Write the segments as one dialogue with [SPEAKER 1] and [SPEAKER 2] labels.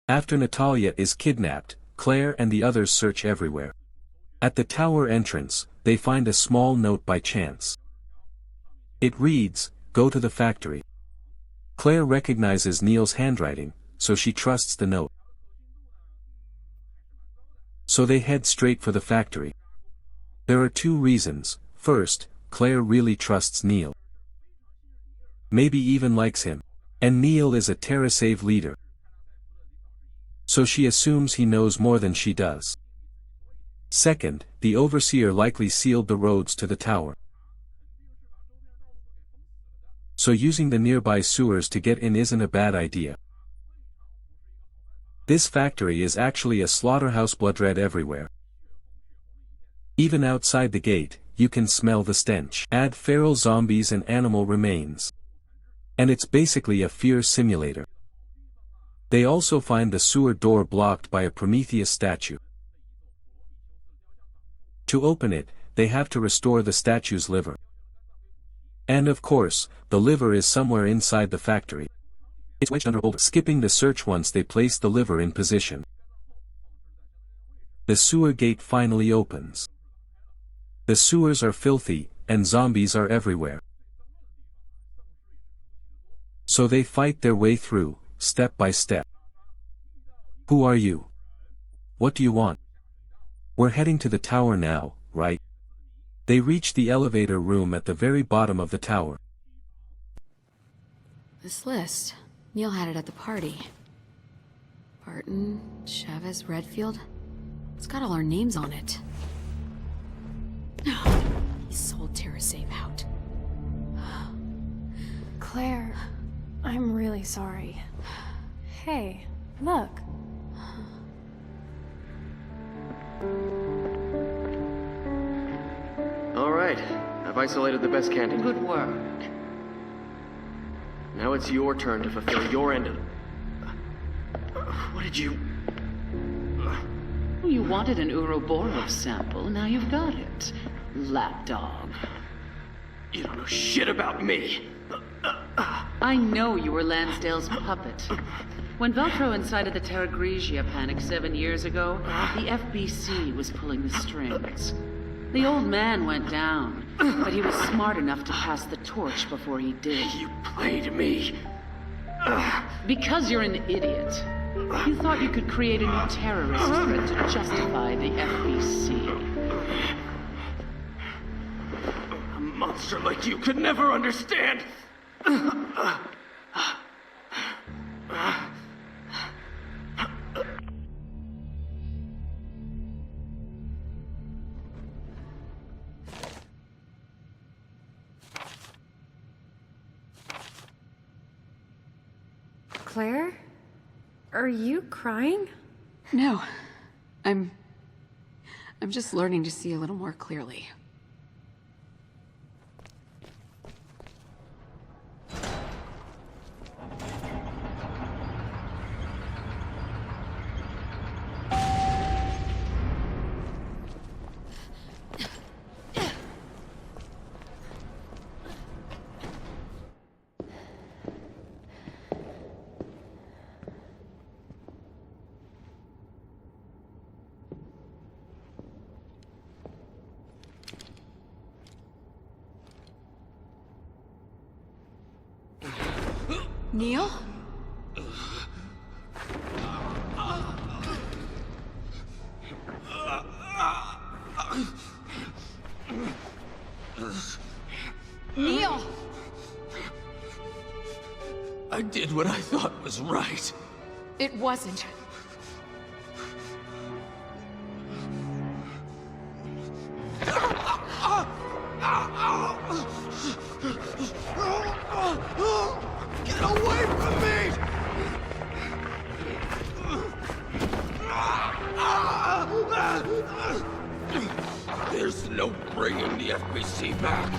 [SPEAKER 1] After Natalia is kidnapped, Claire and the others search everywhere. At the tower entrance, they find a small note by chance. It reads, "Go to the factory." Claire recognizes Neil's handwriting, so she trusts the note. So they head straight for the factory. There are two reasons. First, Claire really trusts Neil. Maybe even likes him. And Neil is a TerraSave leader. So she assumes he knows more than she does. Second, the overseer likely sealed the roads to the tower. So using the nearby sewers to get in isn't a bad idea. This factory is actually a slaughterhouse, blood red everywhere. Even outside the gate, you can smell the stench. Add feral zombies and animal remains. And it's basically a fear simulator. They also find the sewer door blocked by a Prometheus statue. To open it, they have to restore the statue's liver. And of course, the liver is somewhere inside the factory. It's wedged under old. Skipping the search once they place the liver in position. The sewer gate finally opens. The sewers are filthy, and zombies are everywhere. So they fight their way through, step by step. Who are you? What do you want? We're heading to the tower now, right? They reach the elevator room at the very bottom of the tower.
[SPEAKER 2] This list, Neil had it at the party. Barton, Chavez, Redfield. It's got all our names on it. He sold TerraSave out.
[SPEAKER 3] Claire, I'm really sorry. Hey, look.
[SPEAKER 4] All right, I've isolated the best candidate.
[SPEAKER 5] Good work.
[SPEAKER 4] Now it's your turn to fulfill your end of... What did you...
[SPEAKER 5] You wanted an Uroboros sample, now you've got it. Lapdog.
[SPEAKER 4] You don't know shit about me.
[SPEAKER 5] I know you were Lansdale's puppet. When Velcro incited the Terra Grigia panic 7 years ago, the FBC was pulling the strings. The old man went down, but he was smart enough to pass the torch before he did.
[SPEAKER 4] You played me.
[SPEAKER 5] Because you're an idiot. You thought you could create a new terrorist threat to justify the FBC.
[SPEAKER 4] A monster like you could never understand.
[SPEAKER 3] Claire? Are you crying?
[SPEAKER 2] No. I'm just learning to see a little more clearly. Neil? Neil!
[SPEAKER 6] I did what I thought was right.
[SPEAKER 2] It wasn't.
[SPEAKER 6] Get away from me! There's no bringing the FBC back.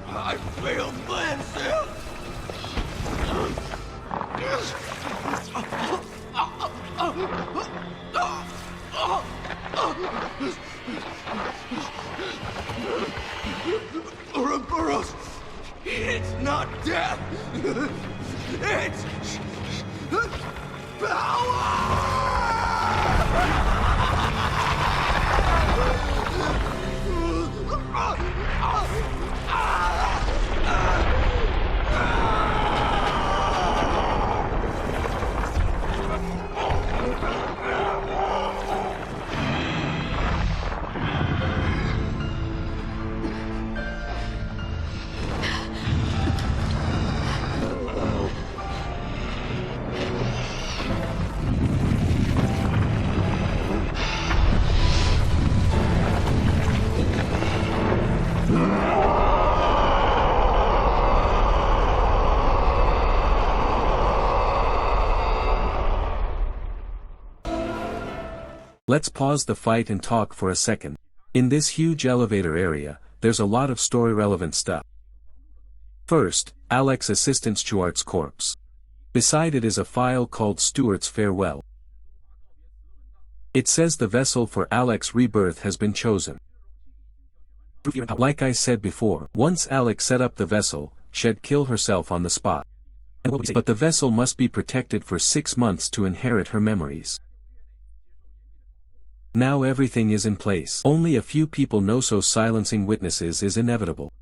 [SPEAKER 6] I failed Lansdale. Uroboros! It's not death! It's... power!
[SPEAKER 1] Let's pause the fight and talk for a second. In this huge elevator area, there's a lot of story-relevant stuff. First, Alex Assistant Stuart's corpse. Beside it is a file called Stuart's Farewell. It says the vessel for Alex's rebirth has been chosen. Like I said before, once Alex set up the vessel, she'd kill herself on the spot. But the vessel must be protected for 6 months to inherit her memories. Now everything is in place. Only a few people know, so silencing witnesses is inevitable.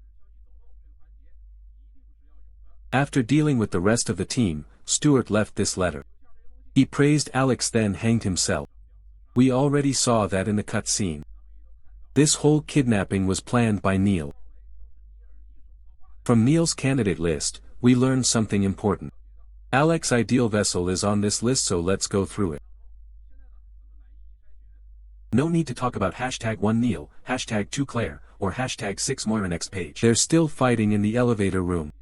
[SPEAKER 1] After dealing with the rest of the team, Stuart left this letter. He praised Alex, then hanged himself. We already saw that in the cutscene. This whole kidnapping was planned by Neil. From Neil's candidate list, we learned something important. Alex's ideal vessel is on this list, so let's go through it. No need to talk about #1 Neil, #2 Claire, or #6 Moira. Next page. They're still fighting in the elevator room.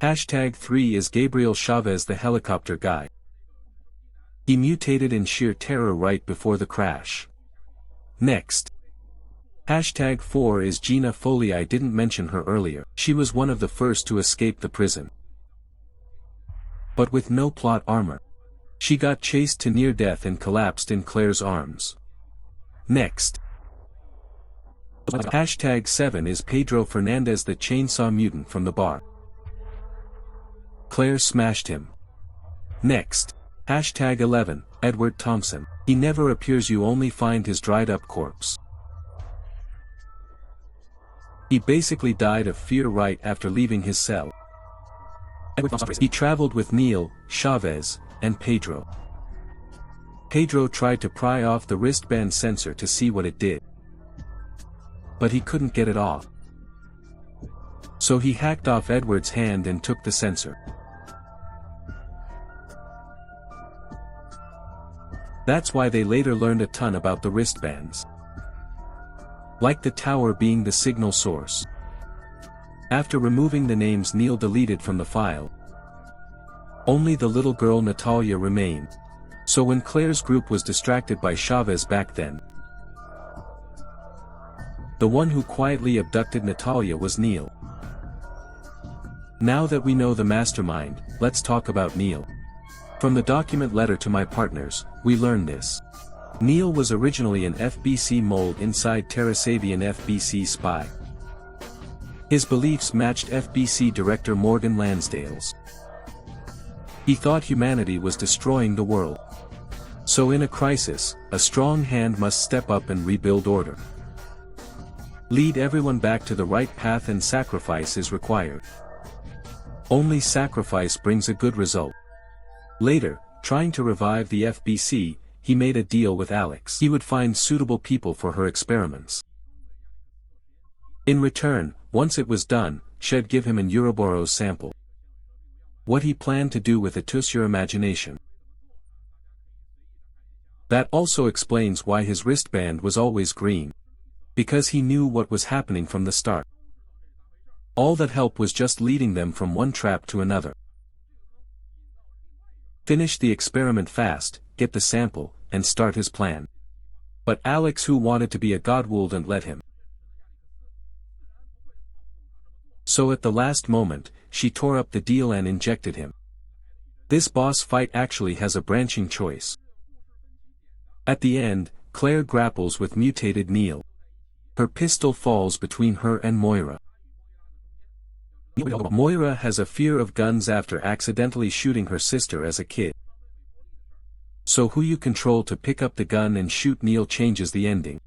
[SPEAKER 1] #3 is Gabriel Chavez, the helicopter guy. He mutated in sheer terror right before the crash. Next. #4 is Gina Foley. I didn't mention her earlier. She was one of the first to escape the prison. But with no plot armor. She got chased to near death and collapsed in Claire's arms. Next. #7 is Pedro Fernandez, the chainsaw mutant from the bar. Claire smashed him. Next. #11, Edward Thompson. He never appears, you only find his dried up corpse. He basically died of fear right after leaving his cell. He traveled with Neil, Chavez, and Pedro. Pedro tried to pry off the wristband sensor to see what it did. But he couldn't get it off. So he hacked off Edward's hand and took the sensor. That's why they later learned a ton about the wristbands. Like the tower being the signal source. After removing the names Neil deleted from the file, only the little girl Natalia remained. So when Claire's group was distracted by Chavez back then, the one who quietly abducted Natalia was Neil. Now that we know the mastermind, let's talk about Neil. From the document Letter to My Partners, we learn this. Neil was originally an FBC mole inside Terrasavian FBC spy. His beliefs matched FBC Director Morgan Lansdale's. He thought humanity was destroying the world. So in a crisis, a strong hand must step up and rebuild order. Lead everyone back to the right path, and sacrifice is required. Only sacrifice brings a good result. Later, trying to revive the FBC, he made a deal with Alex. He would find suitable people for her experiments. In return, once it was done, she'd give him an Uroboros sample. What he planned to do with it took your imagination. That also explains why his wristband was always green. Because he knew what was happening from the start. All that helped was just leading them from one trap to another. Finish the experiment fast, get the sample, and start his plan. But Alex, who wanted to be a god, wouldn't let him. So at the last moment, she tore up the deal and injected him. This boss fight actually has a branching choice. At the end, Claire grapples with mutated Neil. Her pistol falls between her and Moira. Moira has a fear of guns after accidentally shooting her sister as a kid. So who you control to pick up the gun and shoot Neil changes the ending.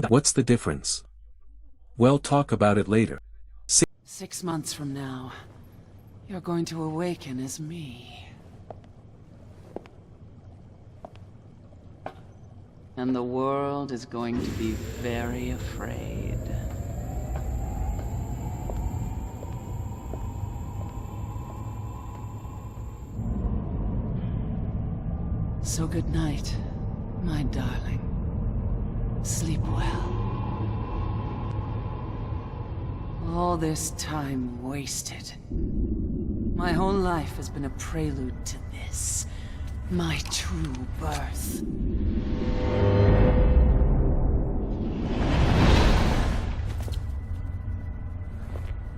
[SPEAKER 1] What's the difference? Well, talk about it later.
[SPEAKER 5] 6 months from now, you're going to awaken as me. And the world is going to be very afraid. So good night, my darling. Sleep well. All this time wasted. My whole life has been a prelude to this. My true birth.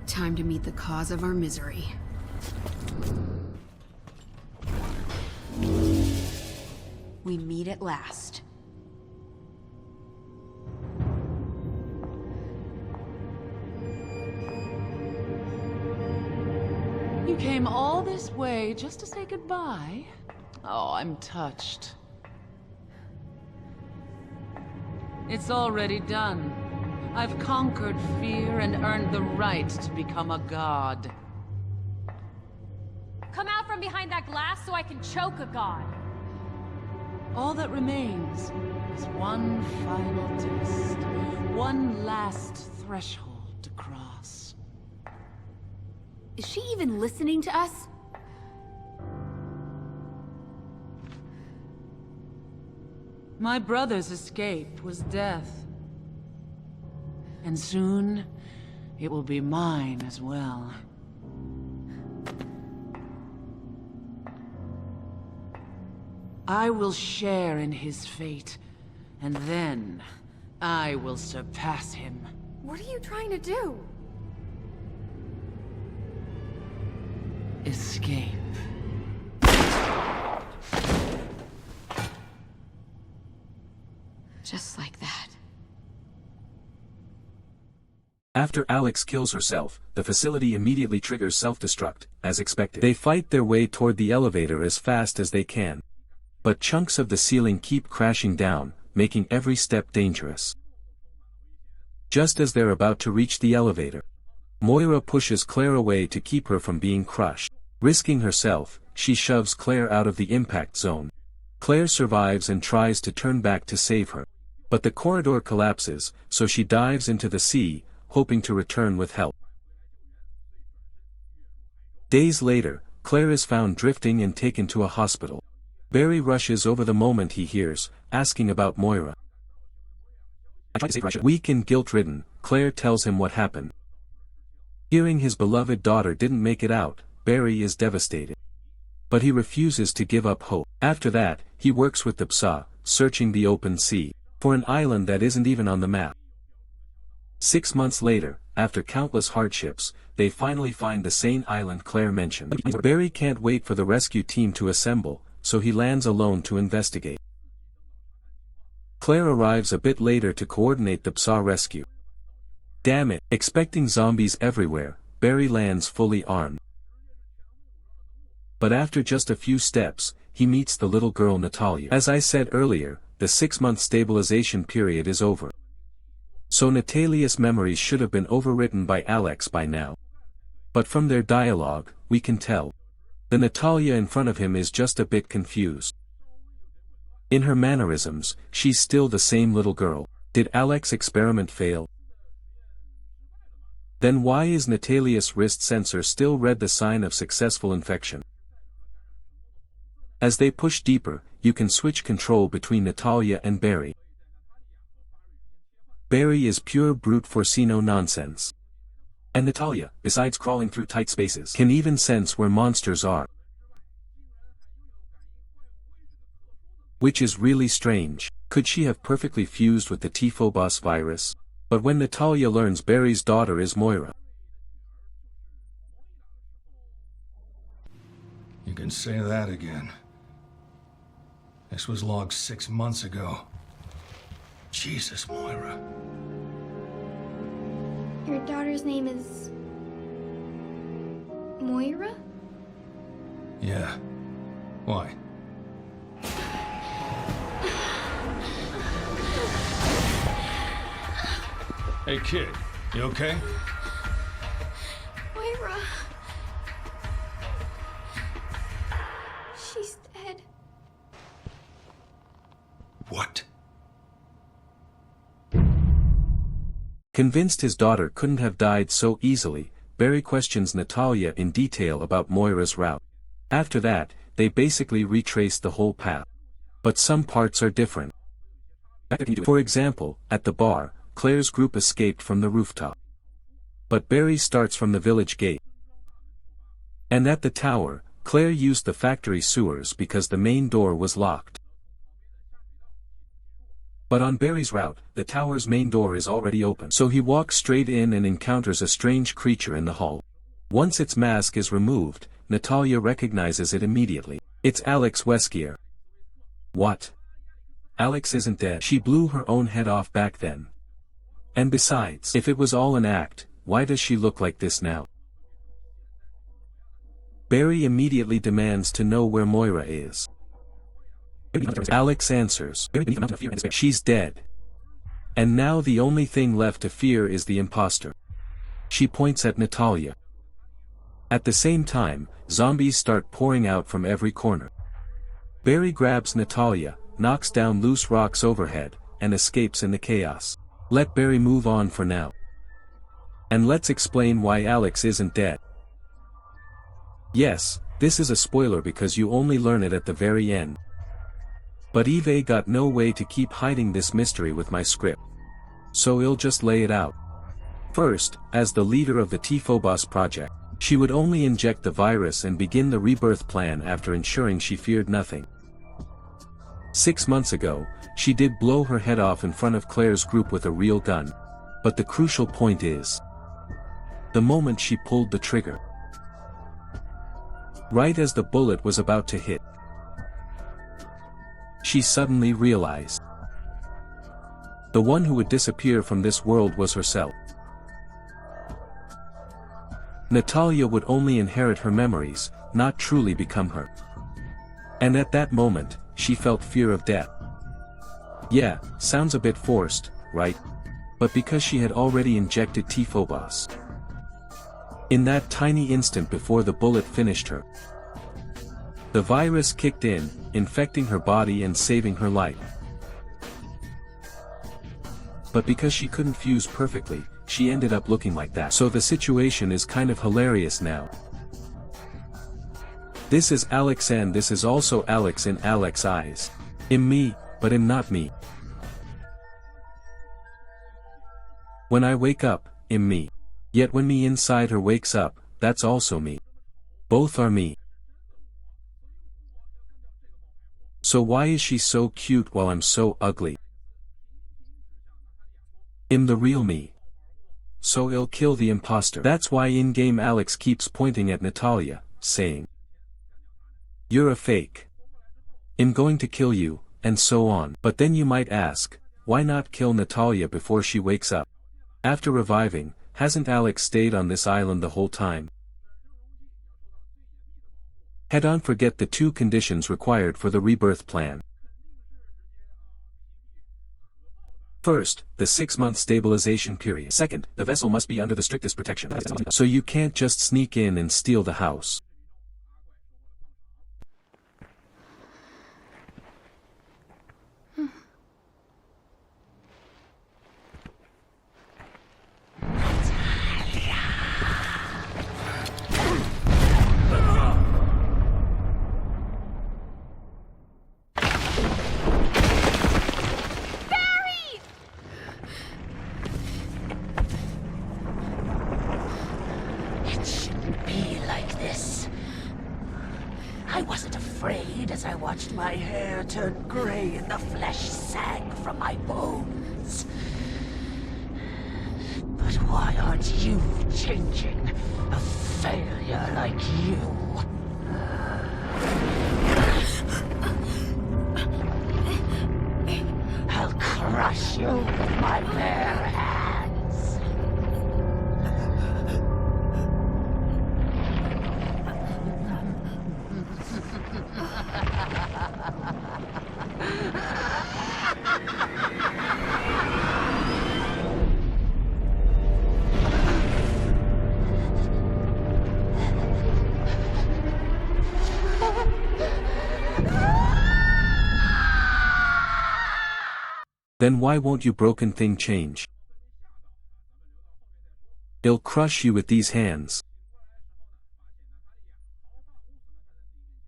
[SPEAKER 2] Time to meet the cause of our misery. We meet at last.
[SPEAKER 5] You came all this way just to say goodbye? Oh, I'm touched. It's already done. I've conquered fear and earned the right to become a god.
[SPEAKER 3] Come out from behind that glass so I can choke a god.
[SPEAKER 5] All that remains is one final test. One last threshold to cross.
[SPEAKER 2] Is she even listening to us?
[SPEAKER 5] My brother's escape was death. And soon, it will be mine as well. I will share in his fate, and then I will surpass him.
[SPEAKER 3] What are you trying to do?
[SPEAKER 5] Escape.
[SPEAKER 2] Just like that.
[SPEAKER 1] After Alex kills herself, the facility immediately triggers self-destruct, as expected. They fight their way toward the elevator as fast as they can. But chunks of the ceiling keep crashing down, making every step dangerous. Just as they're about to reach the elevator, Moira pushes Claire away to keep her from being crushed. Risking herself, she shoves Claire out of the impact zone. Claire survives and tries to turn back to save her. But the corridor collapses, so she dives into the sea, hoping to return with help. Days later, Claire is found drifting and taken to a hospital. Barry rushes over the moment he hears, asking about Moira. Weak and guilt-ridden, Claire tells him what happened. Hearing his beloved daughter didn't make it out, Barry is devastated. But he refuses to give up hope. After that, he works with the PSA, searching the open sea, for an island that isn't even on the map. 6 months later, after countless hardships, they finally find the sane island Claire mentioned. Barry can't wait for the rescue team to assemble, so he lands alone to investigate. Claire arrives a bit later to coordinate the PSA rescue. Damn it, expecting zombies everywhere, Barry lands fully armed. But after just a few steps, he meets the little girl Natalia. As I said earlier, the 6-month stabilization period is over. So Natalia's memories should have been overwritten by Alex by now. But from their dialogue, we can tell. The Natalia in front of him is just a bit confused. In her mannerisms, she's still the same little girl. Did Alex's experiment fail? Then why is Natalia's wrist sensor still read the sign of successful infection? As they push deeper, you can switch control between Natalia and Barry. Barry is pure brute force no nonsense. And Natalia, besides crawling through tight spaces, can even sense where monsters are. Which is really strange. Could she have perfectly fused with the T-Phobos virus? But when Natalia learns Barry's daughter is Moira.
[SPEAKER 6] You can say that again. This was logged 6 months ago. Jesus, Moira.
[SPEAKER 7] Your daughter's name is... Moira?
[SPEAKER 6] Yeah. Why? Hey kid, you okay?
[SPEAKER 7] Moira. She's dead.
[SPEAKER 6] What?
[SPEAKER 1] Convinced his daughter couldn't have died so easily, Barry questions Natalia in detail about Moira's route. After that, they basically retrace the whole path. But some parts are different. For example, at the bar, Claire's group escaped from the rooftop. But Barry starts from the village gate. And at the tower, Claire used the factory sewers because the main door was locked. But on Barry's route, the tower's main door is already open. So he walks straight in and encounters a strange creature in the hall. Once its mask is removed, Natalia recognizes it immediately. It's Alex Wesker. What? Alex isn't dead. She blew her own head off back then. And besides, if it was all an act, why does she look like this now? Barry immediately demands to know where Moira is. Alex answers, she's dead. And now the only thing left to fear is the imposter. She points at Natalia. At the same time, zombies start pouring out from every corner. Barry grabs Natalia, knocks down loose rocks overhead, and escapes in the chaos. Let Barry move on for now. And let's explain why Alex isn't dead. Yes, this is a spoiler because you only learn it at the very end. But Eve got no way to keep hiding this mystery with my script. So I'll just lay it out. First, as the leader of the T-Phobos project, she would only inject the virus and begin the rebirth plan after ensuring she feared nothing. 6 months ago, she did blow her head off in front of Claire's group with a real gun. But the crucial point is the moment she pulled the trigger. Right as the bullet was about to hit, she suddenly realized the one who would disappear from this world was herself. Natalia would only inherit her memories, not truly become her. And at that moment, she felt fear of death. Yeah, sounds a bit forced, right? But because she had already injected T-Phobos. In that tiny instant before the bullet finished her, the virus kicked in, infecting her body and saving her life. But because she couldn't fuse perfectly, she ended up looking like that. So the situation is kind of hilarious now. This is Alex and this is also Alex in Alex's eyes. In me, but in not me. When I wake up, in me. Yet when me inside her wakes up, that's also me. Both are me. So why is she so cute while I'm so ugly? I'm the real me. So I'll kill the imposter. That's why in-game Alex keeps pointing at Natalia, saying, "You're a fake. I'm going to kill you," and so on. But then you might ask, why not kill Natalia before she wakes up? After reviving, hasn't Alex stayed on this island the whole time? Head on. Forget the 2 conditions required for the rebirth plan. First, the 6-month stabilization period. Second, the vessel must be under the strictest protection. So you can't just sneak in and steal the house.
[SPEAKER 8] I wasn't afraid as I watched my hair turn gray and the flesh sag from my bones. But why aren't you changing? A failure like you. I'll crush you with my bare hands.
[SPEAKER 1] Then why won't you broken thing change? I'll crush you with these hands.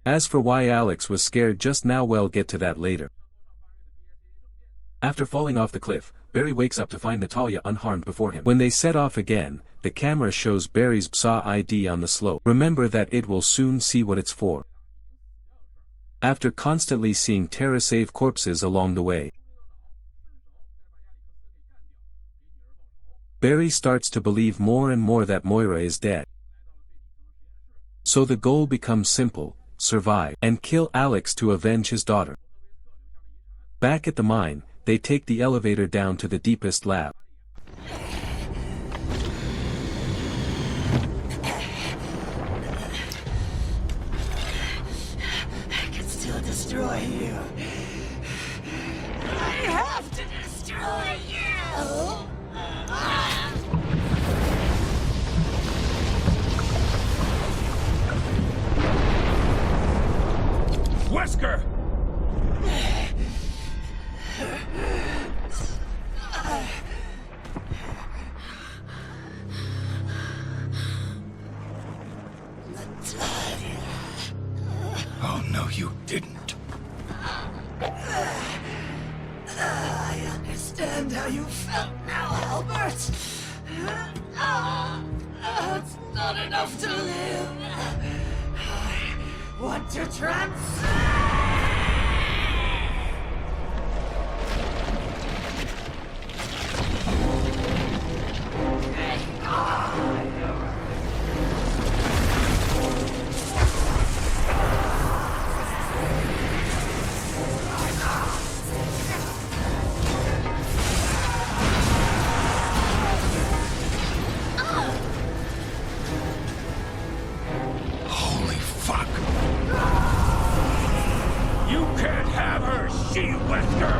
[SPEAKER 1] As for why Alex was scared just now, we'll get to that later. After falling off the cliff, Barry wakes up to find Natalia unharmed before him. When they set off again, the camera shows Barry's PSA ID on the slope. Remember that it will soon see what it's for. After constantly seeing Tara save corpses along the way, Barry starts to believe more and more that Moira is dead. So the goal becomes simple: survive and kill Alex to avenge his daughter. Back at the mine, they take the elevator down to the deepest lab.
[SPEAKER 8] I can still destroy you. I have to destroy you.
[SPEAKER 6] Wesker! Oh, no, you didn't.
[SPEAKER 8] I understand how you felt now, Albert. It's not enough to live. I want to transcend.
[SPEAKER 6] Holy fuck. You can't have her, Wesker!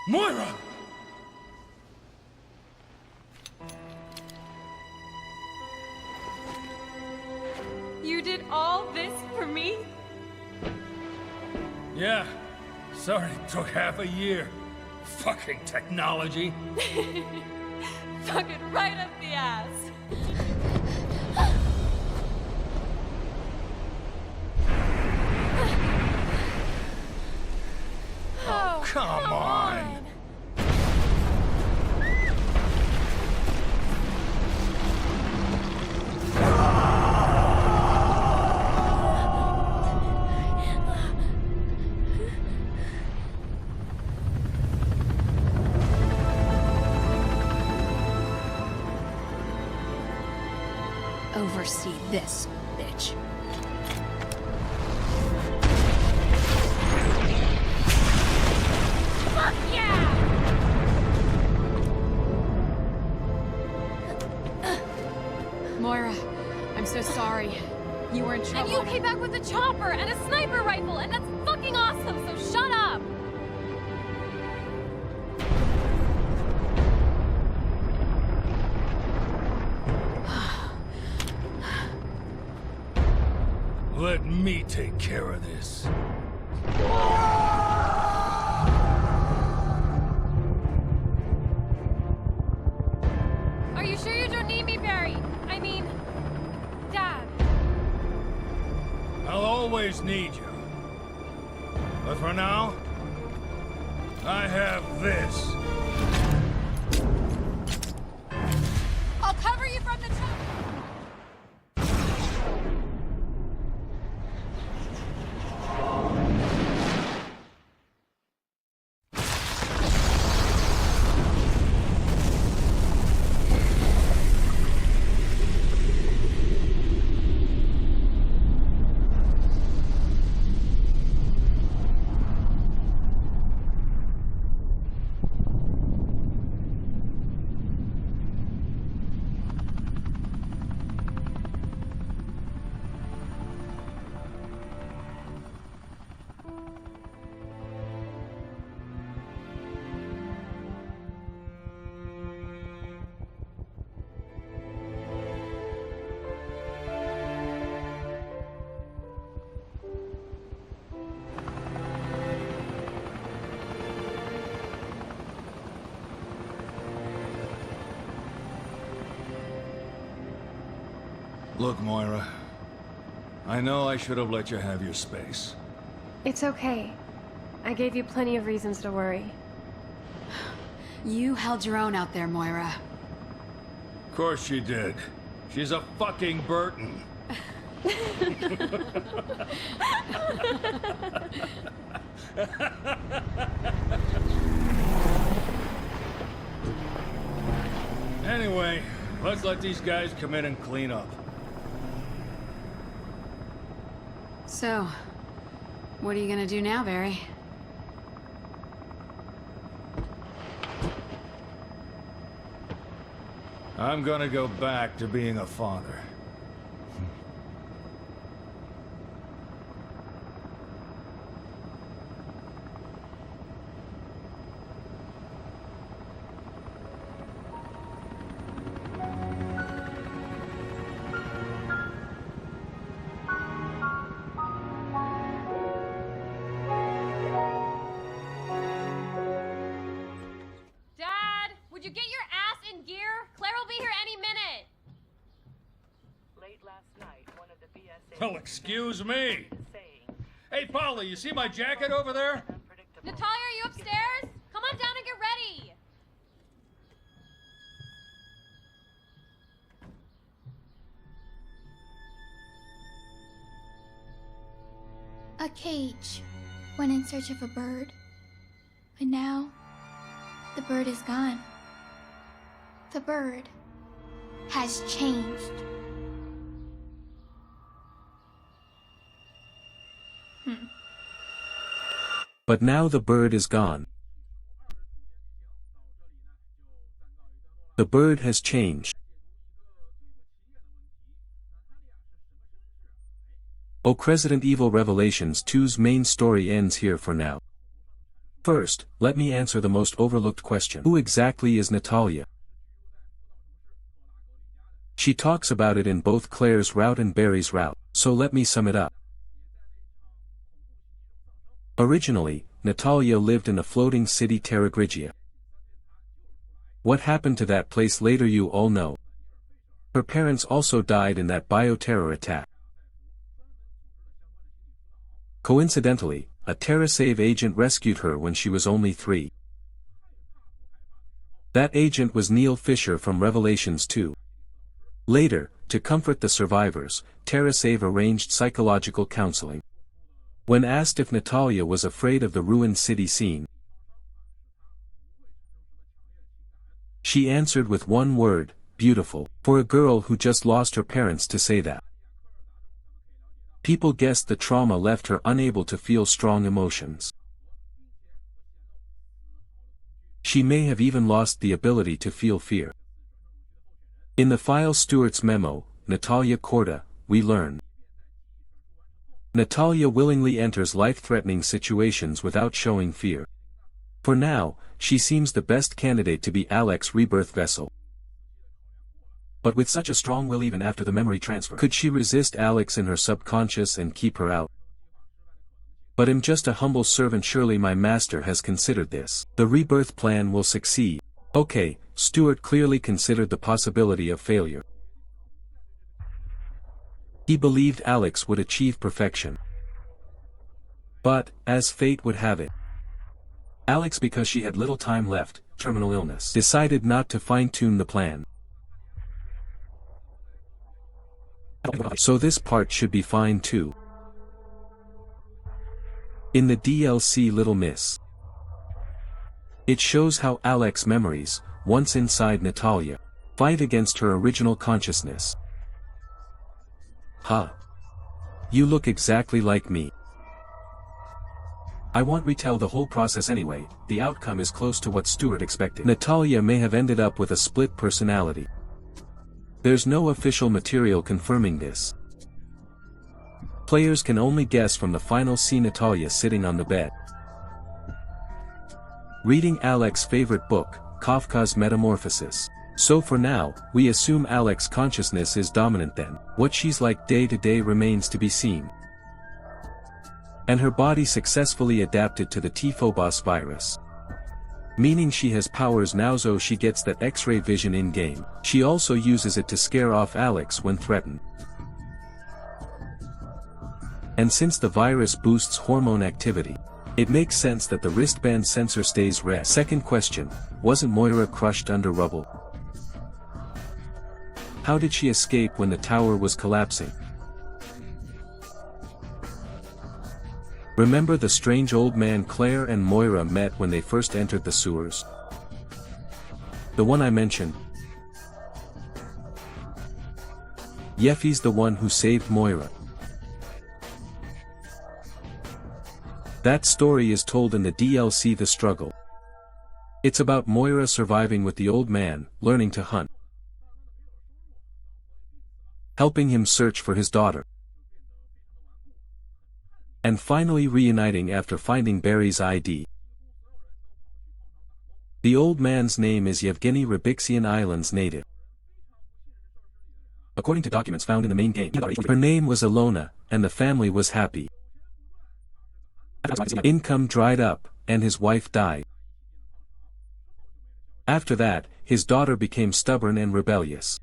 [SPEAKER 6] Moira!
[SPEAKER 3] You did all this for me?
[SPEAKER 6] Yeah. Sorry it took half a year. Fucking technology.
[SPEAKER 3] Fuck it right up the ass. Oh,
[SPEAKER 6] Come on.
[SPEAKER 2] Oversee this, bitch.
[SPEAKER 3] Fuck yeah!
[SPEAKER 2] Moira, I'm so sorry. You were in trouble.
[SPEAKER 3] And you came back with a chopper and a sniper rifle, and that's fucking awesome, so shut up!
[SPEAKER 6] Let me take care of this.
[SPEAKER 3] Are you sure you don't need me, Barry? I mean, Dad.
[SPEAKER 6] I'll always need you. But for now, I have this.
[SPEAKER 3] I'll cover you from the top.
[SPEAKER 6] Look, Moira. I know I should have let you have your space.
[SPEAKER 3] It's okay. I gave you plenty of reasons to worry.
[SPEAKER 2] You held your own out there, Moira.
[SPEAKER 6] Of course she did. She's a fucking Burton. Anyway, let's let these guys come in and clean up.
[SPEAKER 2] So, what are you gonna do now, Barry?
[SPEAKER 6] I'm gonna go back to being a father.
[SPEAKER 3] Dad, would you get your ass in gear? Claire will be here any minute.
[SPEAKER 9] Late last night, one of the BSA
[SPEAKER 6] Well, excuse me. Hey, Paula, you see my jacket over there?
[SPEAKER 3] Natalia, are you upstairs? Come on down and get ready.
[SPEAKER 7] A cage went in search of a bird. But now, the bird is gone. The bird has changed.
[SPEAKER 1] But now the bird is gone. The bird has changed. Oh, Resident Evil Revelations 2's main story ends here for now. First, let me answer the most overlooked question. Who exactly is Natalia? She talks about it in both Claire's route and Barry's route, so let me sum it up. Originally, Natalia lived in a floating city Terra Grigia. What happened to that place later you all know. Her parents also died in that bioterror attack. Coincidentally, a TerraSave agent rescued her when she was only 3. That agent was Neil Fisher from Revelations 2. Later, to comfort the survivors, TerraSave arranged psychological counseling. When asked if Natalia was afraid of the ruined city scene, she answered with one word, beautiful, for a girl who just lost her parents to say that. People guessed the trauma left her unable to feel strong emotions. She may have even lost the ability to feel fear. In the file Stewart's memo, Natalia Corda, we learn. Natalia willingly enters life-threatening situations without showing fear. For now, she seems the best candidate to be Alex's rebirth vessel. But with such a strong will even after the memory transfer, could she resist Alex in her subconscious and keep her out? But I'm just a humble servant, surely my master has considered this. The rebirth plan will succeed. Okay, Stewart clearly considered the possibility of failure. He believed Alex would achieve perfection. But, as fate would have it, Alex, because she had little time left, terminal illness, decided not to fine-tune the plan. So this part should be fine too. In the DLC Little Miss, it shows how Alex's memories, once inside Natalia, fight against her original consciousness. Huh. You look exactly like me. I won't retell the whole process anyway, the outcome is close to what Stewart expected. Natalia may have ended up with a split personality. There's no official material confirming this. Players can only guess from the final scene, Natalia sitting on the bed, reading Alex's favorite book, Kafka's Metamorphosis. So for now, we assume Alex's consciousness is dominant then. What she's like day to day remains to be seen. And her body successfully adapted to the T-Phobos virus, meaning she has powers now, so she gets that X-ray vision in-game. She also uses it to scare off Alex when threatened. And since the virus boosts hormone activity, it makes sense that the wristband sensor stays red. Second question, wasn't Moira crushed under rubble? How did she escape when the tower was collapsing? Remember the strange old man Claire and Moira met when they first entered the sewers? The one I mentioned? Yeffy's the one who saved Moira. That story is told in the DLC The Struggle. It's about Moira surviving with the old man, learning to hunt, helping him search for his daughter, and finally reuniting after finding Barry's ID. The old man's name is Yevgeny Rybixian Island's native. According to documents found in the main game, her name was Ilona, and the family was happy. Income dried up, and his wife died. After that, his daughter became stubborn and rebellious.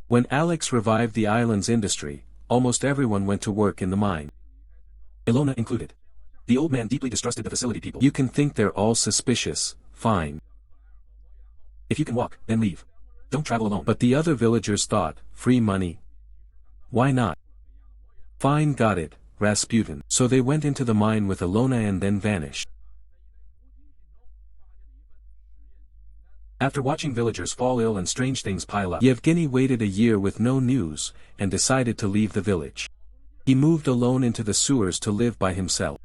[SPEAKER 1] When Alex revived the island's industry, almost everyone went to work in the mine, Ilona included. The old man deeply distrusted the facility people. You can think they're all suspicious, fine. If you can walk, then leave. Don't travel alone. But the other villagers thought, free money? Why not? Fine, got it, Rasputin. So they went into the mine with Ilona and then vanished. After watching villagers fall ill and strange things pile up, Yevgeny waited a year with no news, and decided to leave the village. He moved alone into the sewers to live by himself.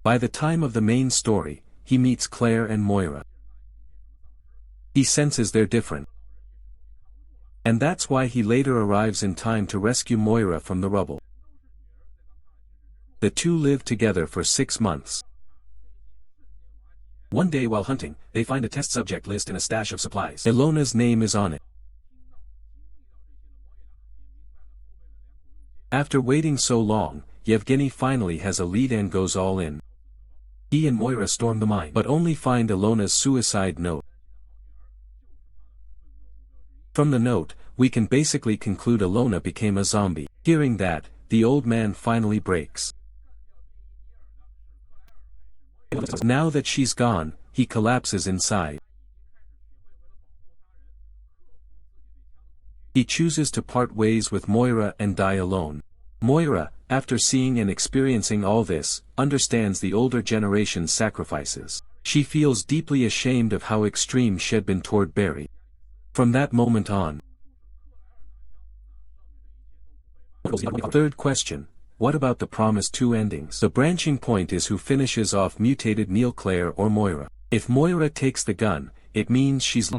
[SPEAKER 1] By the time of the main story, he meets Claire and Moira. He senses they're different. And that's why he later arrives in time to rescue Moira from the rubble. The two live together for 6 months. One day while hunting, they find a test subject list in a stash of supplies. Ilona's name is on it. After waiting so long, Yevgeny finally has a lead and goes all in. He and Moira storm the mine, but only find Ilona's suicide note. From the note, we can basically conclude Ilona became a zombie. Hearing that, the old man finally breaks. Now that she's gone, he collapses inside. He chooses to part ways with Moira and die alone. Moira, after seeing and experiencing all this, understands the older generation's sacrifices. She feels deeply ashamed of how extreme she'd been toward Barry. From that moment on. Third question. What about the promised 2 endings? The branching point is who finishes off mutated Neil, Claire or Moira. If Moira takes the gun, it means she's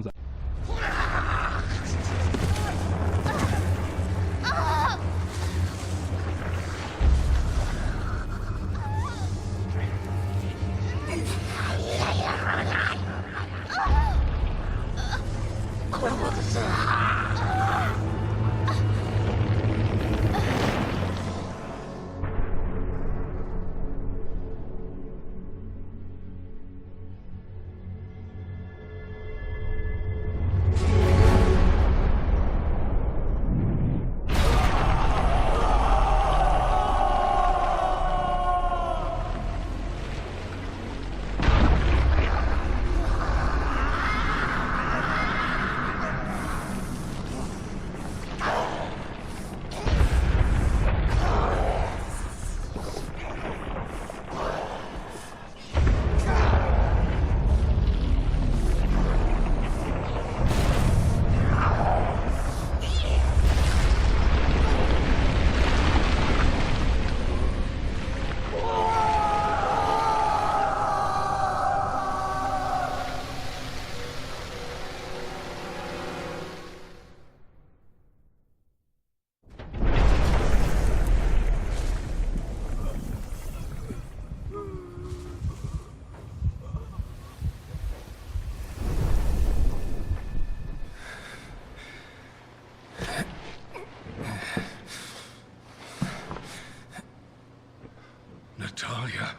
[SPEAKER 6] Natalia,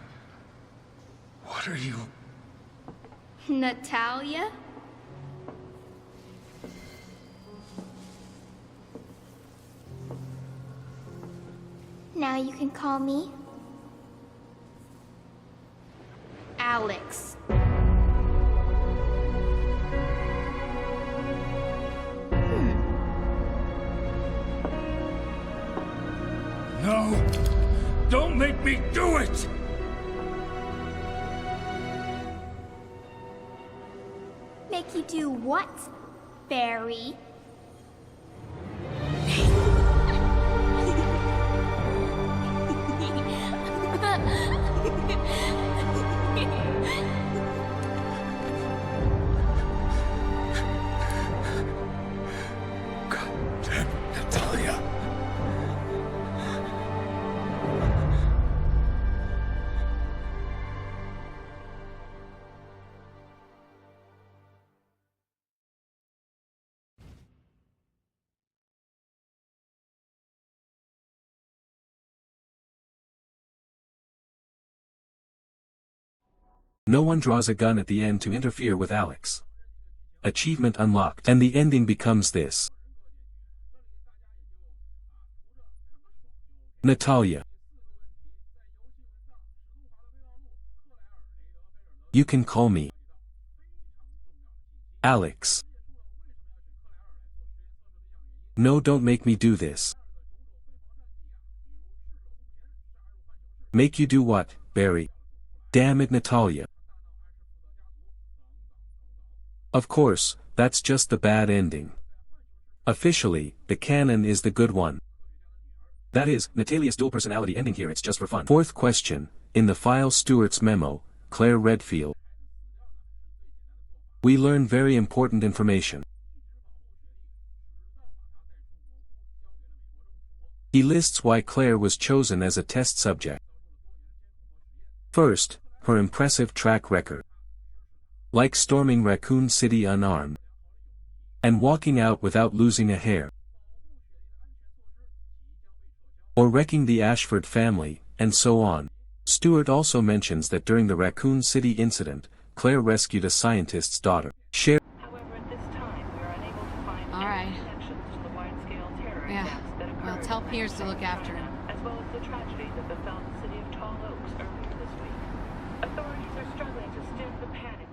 [SPEAKER 6] what are you?
[SPEAKER 7] Natalia? Now you can call me Alex.
[SPEAKER 6] No! Don't make me do it!
[SPEAKER 7] Make you do what, Barry?
[SPEAKER 6] God damn it, Natalia.
[SPEAKER 1] No one draws a gun at the end to interfere with Alex. Achievement unlocked. And the ending becomes this. Natalia. You can call me Alex. No, don't make me do this. Make you do what, Barry? Damn it, Natalia. Of course, that's just the bad ending. Officially, the canon is the good one. That is, Natalia's dual personality ending here, it's just for fun. Fourth question, in the file Stewart's memo, Claire Redfield. We learn very important information. He lists why Claire was chosen as a test subject. First, her impressive track record. Like storming Raccoon City unarmed. And walking out without losing a hair. Or wrecking the Ashford family, and so on. Stewart also mentions that during the Raccoon City incident, Claire rescued a scientist's daughter.
[SPEAKER 9] However, at this time, we are unable to find
[SPEAKER 2] All right.
[SPEAKER 9] any connections to the wide-scale terror
[SPEAKER 2] Yeah,
[SPEAKER 9] attacks that occurred.
[SPEAKER 2] well, tell Piers to look after him.
[SPEAKER 9] As well as the tragedy that befell the city of Tall Oaks earlier this week. Authorities are struggling to stem the panic